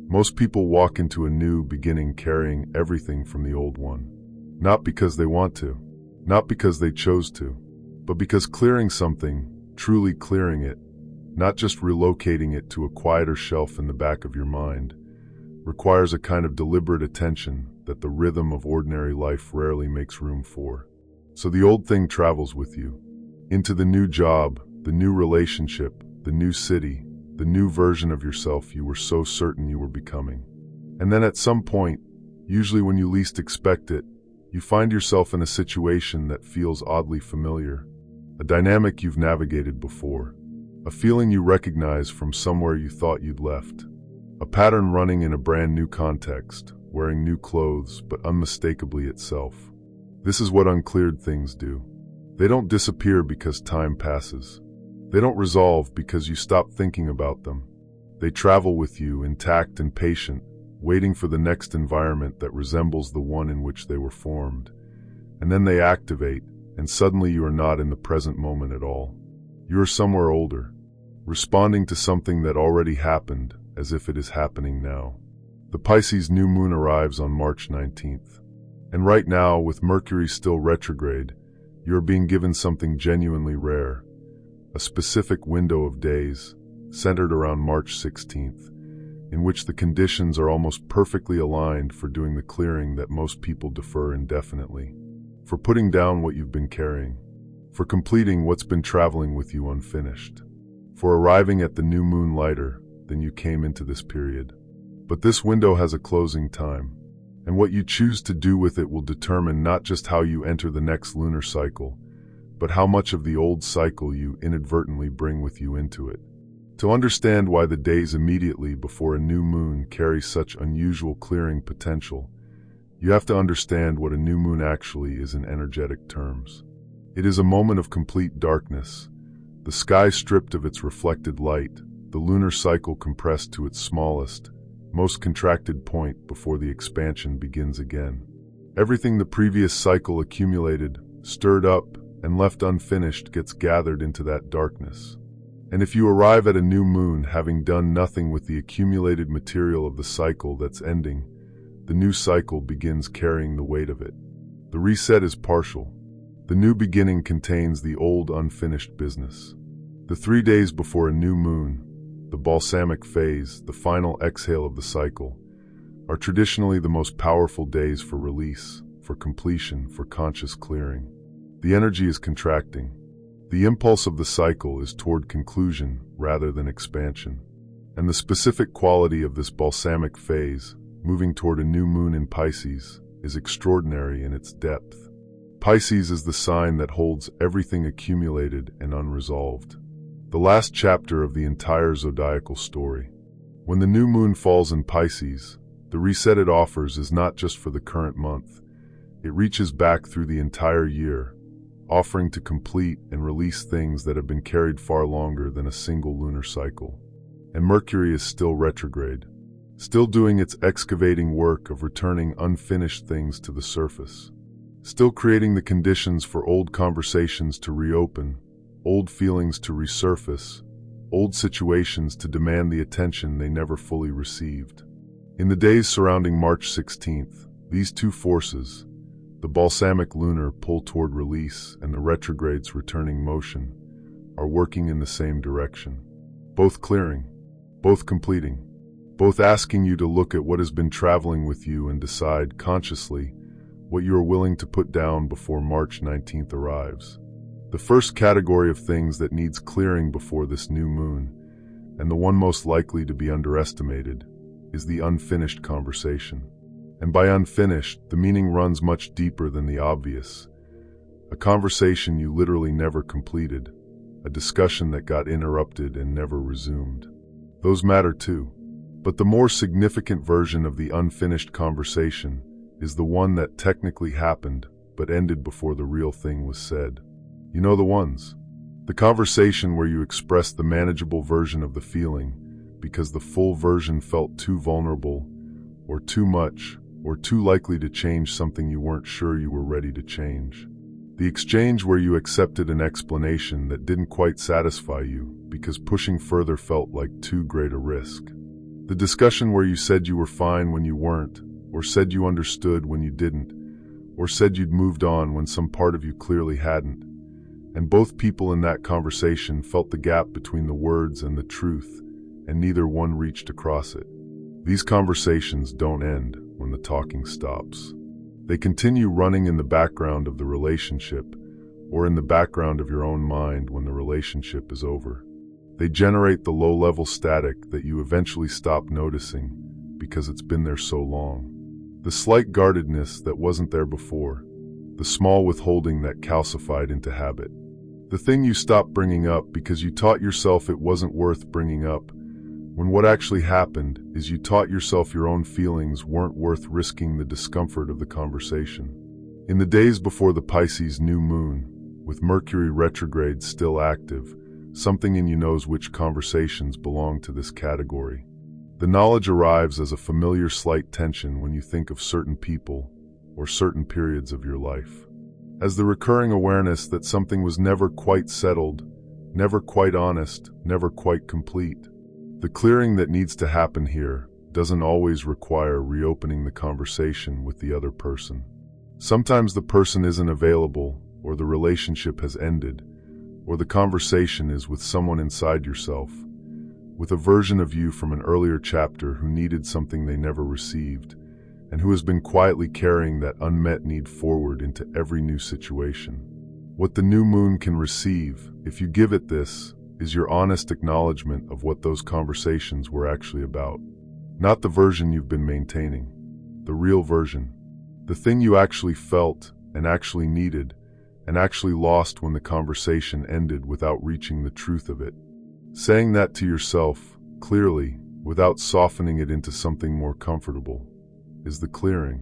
Most people walk into a new beginning carrying everything from the old one. Not because they want to, not because they chose to, but because clearing something, truly clearing it, not just relocating it to a quieter shelf in the back of your mind, requires a kind of deliberate attention that the rhythm of ordinary life rarely makes room for. So the old thing travels with you, into the new job, the new relationship, the new city, the new version of yourself you were so certain you were becoming. And then at some point, usually when you least expect it, you find yourself in a situation that feels oddly familiar, a dynamic you've navigated before, a feeling you recognize from somewhere you thought you'd left, a pattern running in a brand new context, wearing new clothes but unmistakably itself. This is what uncleared things do. They don't disappear because time passes. They don't resolve because you stop thinking about them. They travel with you, intact and patient, waiting for the next environment that resembles the one in which they were formed. And then they activate, and suddenly you are not in the present moment at all. You are somewhere older, responding to something that already happened as if it is happening now. The Pisces new moon arrives on March 19th. And right now, with Mercury still retrograde, you are being given something genuinely rare. A specific window of days, centered around March 16th, in which the conditions are almost perfectly aligned for doing the clearing that most people defer indefinitely, for putting down what you've been carrying, for completing what's been traveling with you unfinished, for arriving at the new moon lighter than you came into this period. But this window has a closing time, and what you choose to do with it will determine not just how you enter the next lunar cycle, but how much of the old cycle you inadvertently bring with you into it. To understand why the days immediately before a new moon carry such unusual clearing potential, you have to understand what a new moon actually is in energetic terms. It is a moment of complete darkness, the sky stripped of its reflected light, the lunar cycle compressed to its smallest, most contracted point before the expansion begins again. Everything the previous cycle accumulated, stirred up, and left unfinished gets gathered into that darkness. And if you arrive at a new moon having done nothing with the accumulated material of the cycle that's ending, the new cycle begins carrying the weight of it. The reset is partial. The new beginning contains the old unfinished business. The 3 days before a new moon, the balsamic phase, the final exhale of the cycle, are traditionally the most powerful days for release, for completion, for conscious clearing. The energy is contracting. The impulse of the cycle is toward conclusion rather than expansion. And the specific quality of this balsamic phase, moving toward a new moon in Pisces, is extraordinary in its depth. Pisces is the sign that holds everything accumulated and unresolved. The last chapter of the entire zodiacal story. When the new moon falls in Pisces, the reset it offers is not just for the current month. It reaches back through the entire year, offering to complete and release things that have been carried far longer than a single lunar cycle. And Mercury is still retrograde, still doing its excavating work of returning unfinished things to the surface, still creating the conditions for old conversations to reopen, old feelings to resurface, old situations to demand the attention they never fully received. In the days surrounding March 16th, these two forces, the balsamic lunar pull toward release and the retrograde's returning motion, are working in the same direction. Both clearing, both completing, both asking you to look at what has been traveling with you and decide consciously what you are willing to put down before March 19th arrives. The first category of things that needs clearing before this new moon, and the one most likely to be underestimated, is the unfinished conversation. And by unfinished, the meaning runs much deeper than the obvious. A conversation you literally never completed, a discussion that got interrupted and never resumed. Those matter too. But the more significant version of the unfinished conversation is the one that technically happened but ended before the real thing was said. You know the ones. The conversation where you expressed the manageable version of the feeling because the full version felt too vulnerable, or too much, or too likely to change something you weren't sure you were ready to change. The exchange where you accepted an explanation that didn't quite satisfy you because pushing further felt like too great a risk. The discussion where you said you were fine when you weren't, or said you understood when you didn't, or said you'd moved on when some part of you clearly hadn't. And both people in that conversation felt the gap between the words and the truth, and neither one reached across it. These conversations don't end when the talking stops. They continue running in the background of the relationship, or in the background of your own mind when the relationship is over. They generate the low-level static that you eventually stop noticing because it's been there so long. The slight guardedness that wasn't there before. The small withholding that calcified into habit. The thing you stopped bringing up because you taught yourself it wasn't worth bringing up, when what actually happened is you taught yourself your own feelings weren't worth risking the discomfort of the conversation. In the days before the Pisces new moon, with Mercury retrograde still active, something in you knows which conversations belong to this category. The knowledge arrives as a familiar slight tension when you think of certain people or certain periods of your life. As the recurring awareness that something was never quite settled, never quite honest, never quite complete. The clearing that needs to happen here doesn't always require reopening the conversation with the other person. Sometimes the person isn't available, or the relationship has ended, or the conversation is with someone inside yourself, with a version of you from an earlier chapter who needed something they never received, and who has been quietly carrying that unmet need forward into every new situation. What the new moon can receive, if you give it this, is your honest acknowledgement of what those conversations were actually about. Not the version you've been maintaining, the real version. The thing you actually felt and actually needed and actually lost when the conversation ended without reaching the truth of it. Saying that to yourself, clearly, without softening it into something more comfortable, is the clearing.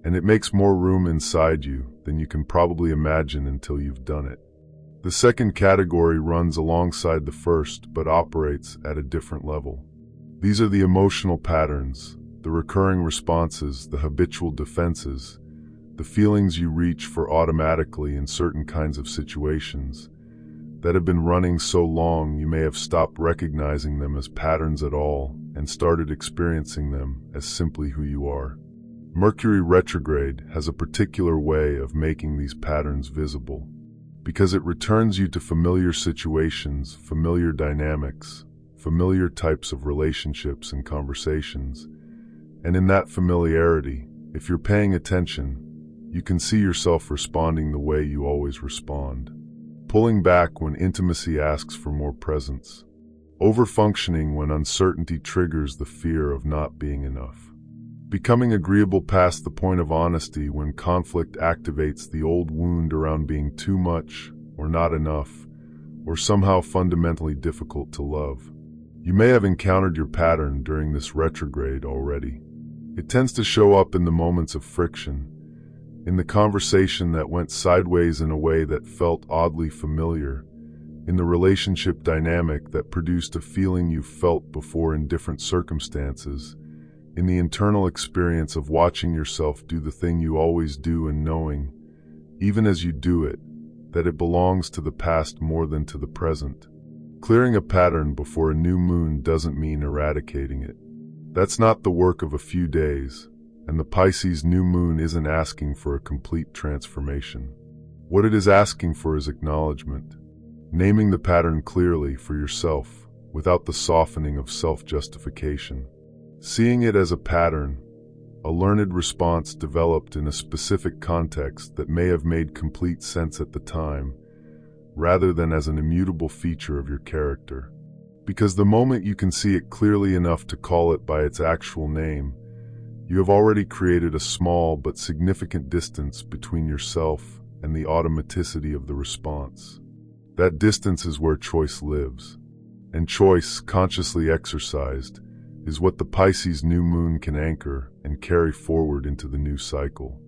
And it makes more room inside you than you can probably imagine until you've done it. The second category runs alongside the first, but operates at a different level. These are the emotional patterns, the recurring responses, the habitual defenses, the feelings you reach for automatically in certain kinds of situations that have been running so long you may have stopped recognizing them as patterns at all and started experiencing them as simply who you are. Mercury retrograde has a particular way of making these patterns visible, because it returns you to familiar situations, familiar dynamics, familiar types of relationships and conversations. And in that familiarity, if you're paying attention, you can see yourself responding the way you always respond. Pulling back when intimacy asks for more presence. Overfunctioning when uncertainty triggers the fear of not being enough. Becoming agreeable past the point of honesty when conflict activates the old wound around being too much or not enough, or somehow fundamentally difficult to love. You may have encountered your pattern during this retrograde already. It tends to show up in the moments of friction, in the conversation that went sideways in a way that felt oddly familiar, in the relationship dynamic that produced a feeling you felt before in different circumstances, in the internal experience of watching yourself do the thing you always do and knowing, even as you do it, that it belongs to the past more than to the present. Clearing a pattern before a new moon doesn't mean eradicating it. That's not the work of a few days, and the Pisces new moon isn't asking for a complete transformation. What it is asking for is acknowledgement, naming the pattern clearly for yourself, without the softening of self-justification. Seeing it as a pattern, a learned response developed in a specific context that may have made complete sense at the time, rather than as an immutable feature of your character. Because the moment you can see it clearly enough to call it by its actual name, you have already created a small but significant distance between yourself and the automaticity of the response. That distance is where choice lives. And choice, consciously exercised, is what the Pisces new moon can anchor and carry forward into the new cycle.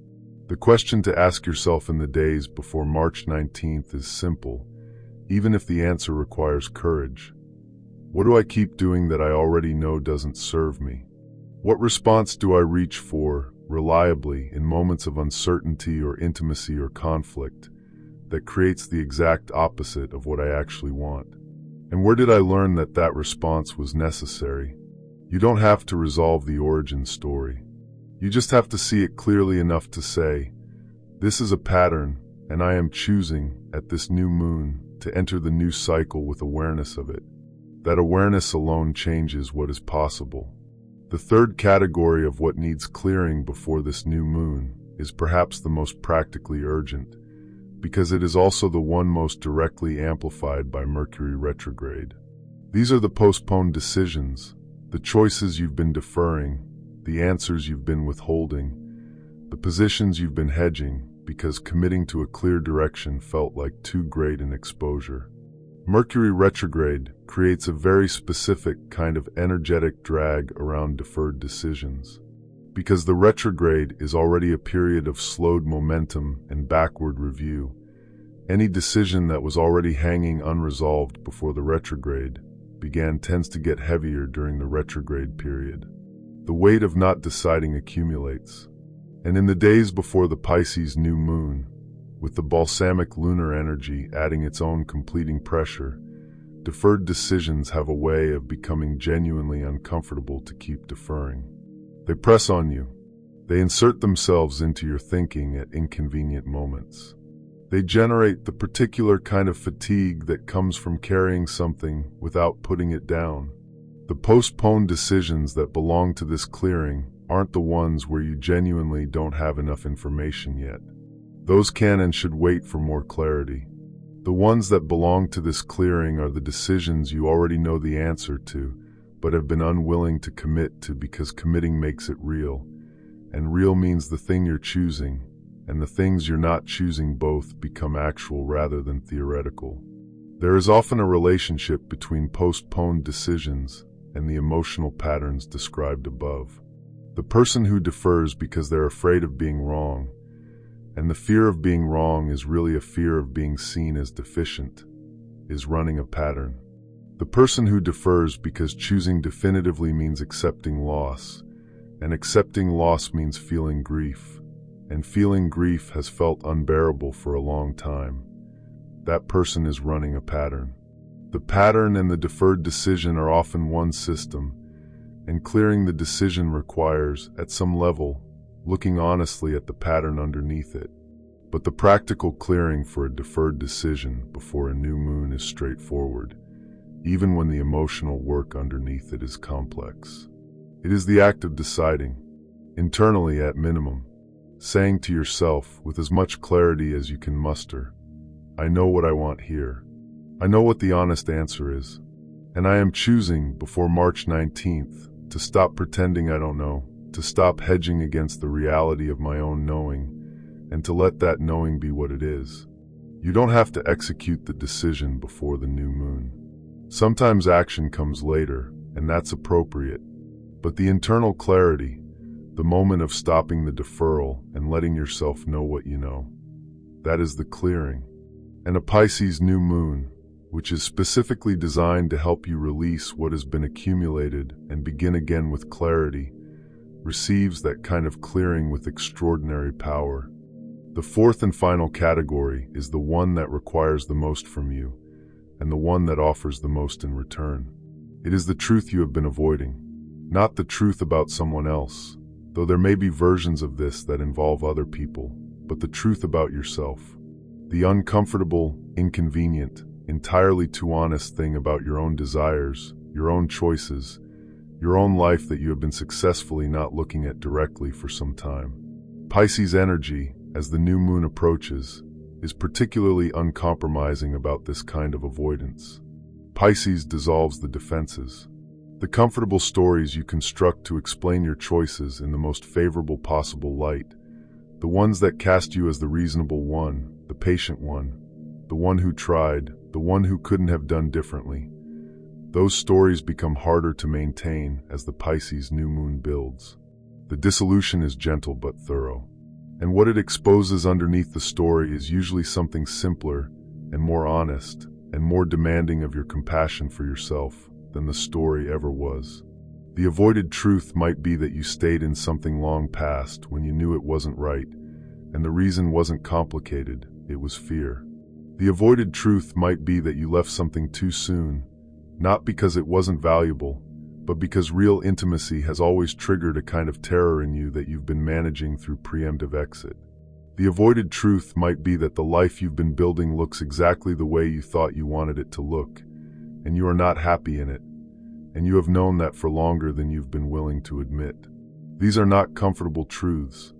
The question to ask yourself in the days before March 19th is simple, even if the answer requires courage. What do I keep doing that I already know doesn't serve me? What response do I reach for, reliably, in moments of uncertainty or intimacy or conflict, that creates the exact opposite of what I actually want? And where did I learn that that response was necessary? You don't have to resolve the origin story. You just have to see it clearly enough to say, this is a pattern, and I am choosing, at this new moon, to enter the new cycle with awareness of it. That awareness alone changes what is possible. The third category of what needs clearing before this new moon is perhaps the most practically urgent, because it is also the one most directly amplified by Mercury retrograde. These are the postponed decisions, the choices you've been deferring, the answers you've been withholding, the positions you've been hedging because committing to a clear direction felt like too great an exposure. Mercury retrograde creates a very specific kind of energetic drag around deferred decisions. Because the retrograde is already a period of slowed momentum and backward review, any decision that was already hanging unresolved before the retrograde tends to get heavier during the retrograde period. The weight of not deciding accumulates. And in the days before the Pisces new moon, with the balsamic lunar energy adding its own completing pressure, deferred decisions have a way of becoming genuinely uncomfortable to keep deferring. They press on you. They insert themselves into your thinking at inconvenient moments. They generate the particular kind of fatigue that comes from carrying something without putting it down. The postponed decisions that belong to this clearing aren't the ones where you genuinely don't have enough information yet. Those can and should wait for more clarity. The ones that belong to this clearing are the decisions you already know the answer to, but have been unwilling to commit to because committing makes it real. And real means the thing you're choosing, and the things you're not choosing both become actual rather than theoretical. There is often a relationship between postponed decisions and the emotional patterns described above. The person who defers because they're afraid of being wrong, and the fear of being wrong is really a fear of being seen as deficient, is running a pattern. The person who defers because choosing definitively means accepting loss, and accepting loss means feeling grief, and feeling grief has felt unbearable for a long time. That person is running a pattern. The pattern and the deferred decision are often one system, and clearing the decision requires, at some level, looking honestly at the pattern underneath it. But the practical clearing for a deferred decision before a new moon is straightforward, even when the emotional work underneath it is complex. It is the act of deciding, internally at minimum, saying to yourself with as much clarity as you can muster, I know what I want here. I know what the honest answer is. And I am choosing, before March 19th, to stop pretending I don't know, to stop hedging against the reality of my own knowing, and to let that knowing be what it is. You don't have to execute the decision before the new moon. Sometimes action comes later, and that's appropriate. But the internal clarity, the moment of stopping the deferral and letting yourself know what you know, that is the clearing. And a Pisces new moon, which is specifically designed to help you release what has been accumulated and begin again with clarity, receives that kind of clearing with extraordinary power. The fourth and final category is the one that requires the most from you, and the one that offers the most in return. It is the truth you have been avoiding, not the truth about someone else, though there may be versions of this that involve other people, but the truth about yourself. The uncomfortable, inconvenient, entirely too honest thing about your own desires, your own choices, your own life that you have been successfully not looking at directly for some time. Pisces energy, as the new moon approaches, is particularly uncompromising about this kind of avoidance. Pisces dissolves the defenses, the comfortable stories you construct to explain your choices in the most favorable possible light, the ones that cast you as the reasonable one, the patient one, the one who tried, the one who couldn't have done differently. Those stories become harder to maintain as the Pisces new moon builds. The dissolution is gentle but thorough, and what it exposes underneath the story is usually something simpler and more honest and more demanding of your compassion for yourself than the story ever was. The avoided truth might be that you stayed in something long past when you knew it wasn't right, and the reason wasn't complicated, it was fear. The avoided truth might be that you left something too soon, not because it wasn't valuable, but because real intimacy has always triggered a kind of terror in you that you've been managing through preemptive exit. The avoided truth might be that the life you've been building looks exactly the way you thought you wanted it to look, and you are not happy in it, and you have known that for longer than you've been willing to admit. These are not comfortable truths,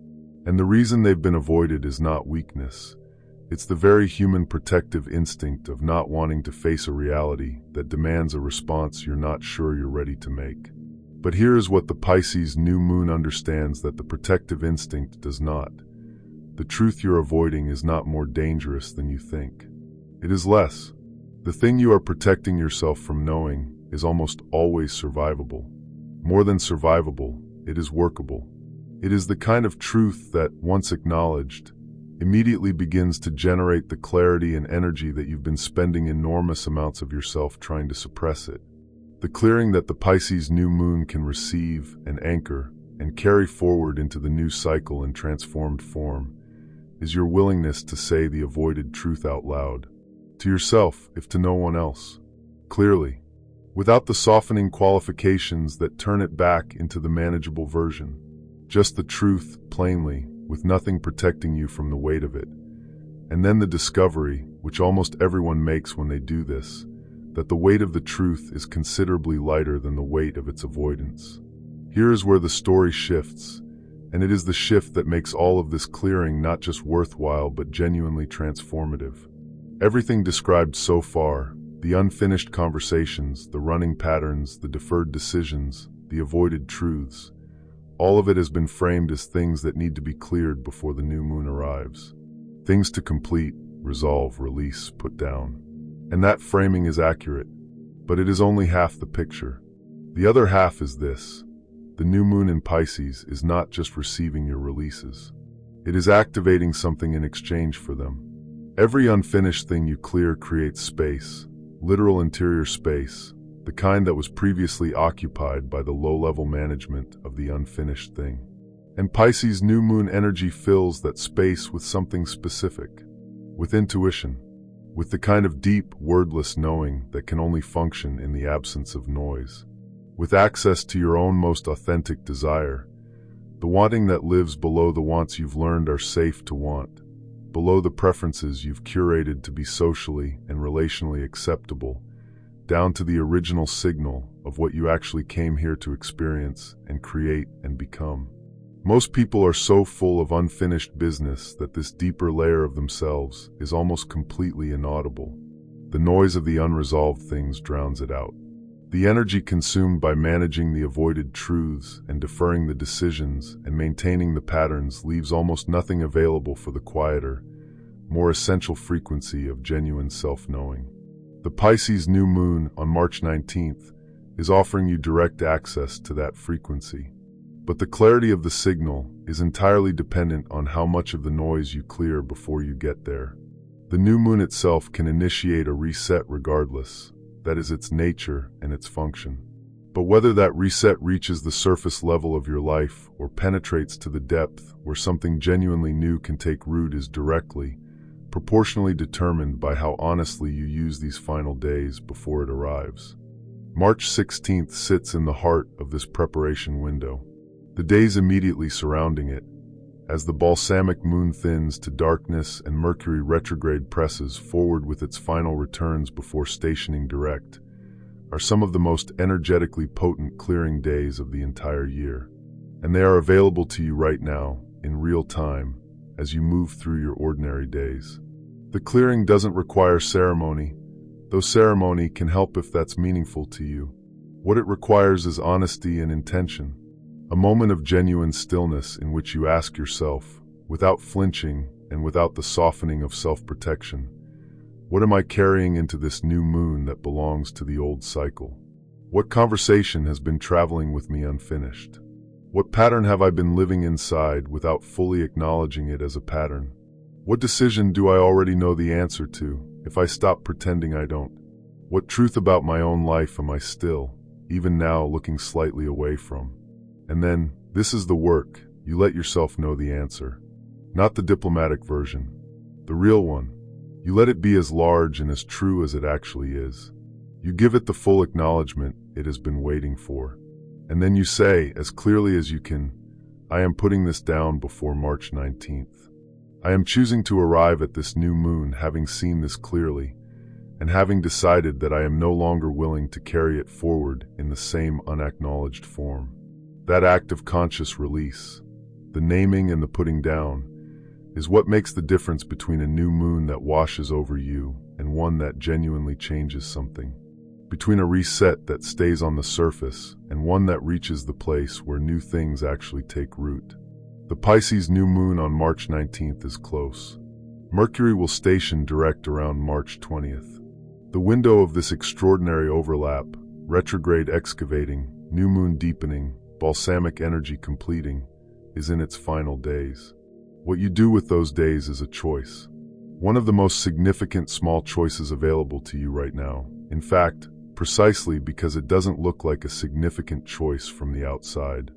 and the reason they've been avoided is not weakness. It's the very human protective instinct of not wanting to face a reality that demands a response you're not sure you're ready to make. But here is what the Pisces new moon understands that the protective instinct does not. The truth you're avoiding is not more dangerous than you think. It is less. The thing you are protecting yourself from knowing is almost always survivable. More than survivable, it is workable. It is the kind of truth that, once acknowledged, immediately begins to generate the clarity and energy that you've been spending enormous amounts of yourself trying to suppress it. The clearing that the Pisces new moon can receive and anchor and carry forward into the new cycle in transformed form is your willingness to say the avoided truth out loud, to yourself if to no one else, clearly, without the softening qualifications that turn it back into the manageable version. Just the truth, plainly, with nothing protecting you from the weight of it. And then the discovery, which almost everyone makes when they do this, that the weight of the truth is considerably lighter than the weight of its avoidance. Here is where the story shifts, and it is the shift that makes all of this clearing not just worthwhile but genuinely transformative. Everything described so far, the unfinished conversations, the running patterns, the deferred decisions, the avoided truths, all of it has been framed as things that need to be cleared before the new moon arrives. Things to complete, resolve, release, put down. And that framing is accurate, but it is only half the picture. The other half is this. The new moon in Pisces is not just receiving your releases. It is activating something in exchange for them. Every unfinished thing you clear creates space, literal interior space, the kind that was previously occupied by the low-level management of the unfinished thing. And Pisces' new moon energy fills that space with something specific, with intuition, with the kind of deep, wordless knowing that can only function in the absence of noise, with access to your own most authentic desire, the wanting that lives below the wants you've learned are safe to want, below the preferences you've curated to be socially and relationally acceptable, down to the original signal of what you actually came here to experience and create and become. Most people are so full of unfinished business that this deeper layer of themselves is almost completely inaudible. The noise of the unresolved things drowns it out. The energy consumed by managing the avoided truths and deferring the decisions and maintaining the patterns leaves almost nothing available for the quieter, more essential frequency of genuine self-knowing. The Pisces new moon on March 19th is offering you direct access to that frequency. But the clarity of the signal is entirely dependent on how much of the noise you clear before you get there. The new moon itself can initiate a reset regardless. That is its nature and its function. But whether that reset reaches the surface level of your life or penetrates to the depth where something genuinely new can take root is directly, proportionally determined by how honestly you use these final days before it arrives. March 16th sits in the heart of this preparation window. The days immediately surrounding it, as the balsamic moon thins to darkness and Mercury retrograde presses forward with its final returns before stationing direct, are some of the most energetically potent clearing days of the entire year. And they are available to you right now, in real time, as you move through your ordinary days. The clearing doesn't require ceremony, though ceremony can help if that's meaningful to you. What it requires is honesty and intention. A moment of genuine stillness in which you ask yourself, without flinching and without the softening of self-protection, what am I carrying into this new moon that belongs to the old cycle? What conversation has been traveling with me unfinished? What pattern have I been living inside without fully acknowledging it as a pattern? What decision do I already know the answer to, if I stop pretending I don't? What truth about my own life am I still, even now, looking slightly away from? And then, this is the work, you let yourself know the answer. Not the diplomatic version, the real one. You let it be as large and as true as it actually is. You give it the full acknowledgement it has been waiting for. And then you say, as clearly as you can, I am putting this down before March 19th. I am choosing to arrive at this new moon having seen this clearly, and having decided that I am no longer willing to carry it forward in the same unacknowledged form. That act of conscious release, the naming and the putting down, is what makes the difference between a new moon that washes over you and one that genuinely changes something. Between a reset that stays on the surface and one that reaches the place where new things actually take root. The Pisces new moon on March 19th is close. Mercury will station direct around March 20th. The window of this extraordinary overlap, retrograde excavating, new moon deepening, balsamic energy completing, is in its final days. What you do with those days is a choice. One of the most significant small choices available to you right now. In fact, precisely because it doesn't look like a significant choice from the outside.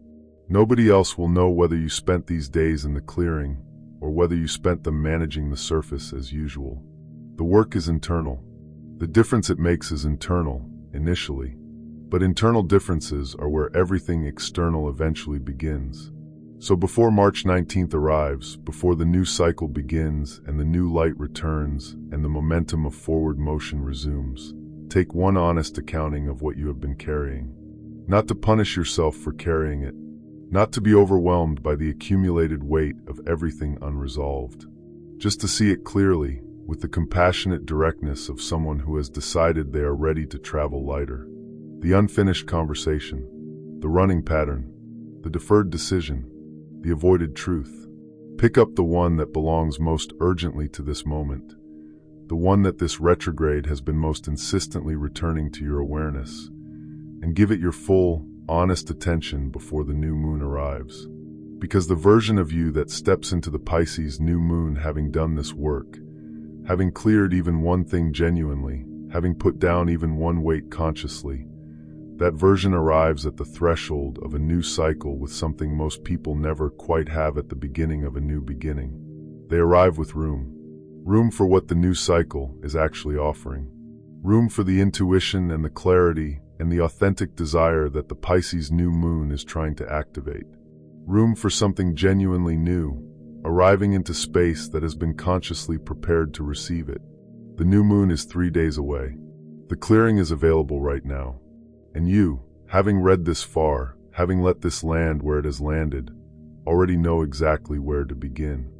Nobody else will know whether you spent these days in the clearing or whether you spent them managing the surface as usual. The work is internal. The difference it makes is internal, initially. But internal differences are where everything external eventually begins. So before March 19th arrives, before the new cycle begins and the new light returns and the momentum of forward motion resumes, take one honest accounting of what you have been carrying. Not to punish yourself for carrying it. Not to be overwhelmed by the accumulated weight of everything unresolved. Just to see it clearly, with the compassionate directness of someone who has decided they are ready to travel lighter. The unfinished conversation, the running pattern, the deferred decision, the avoided truth. Pick up the one that belongs most urgently to this moment, the one that this retrograde has been most insistently returning to your awareness, and give it your full, honest attention before the new moon arrives. Because the version of you that steps into the Pisces new moon having done this work, having cleared even one thing genuinely, having put down even one weight consciously, that version arrives at the threshold of a new cycle with something most people never quite have at the beginning of a new beginning. They arrive with room. Room for what the new cycle is actually offering. Room for the intuition and the clarity and the authentic desire that the Pisces new moon is trying to activate. Room for something genuinely new, arriving into space that has been consciously prepared to receive it. The new moon is 3 days away. The clearing is available right now. And you, having read this far, having let this land where it has landed, already know exactly where to begin.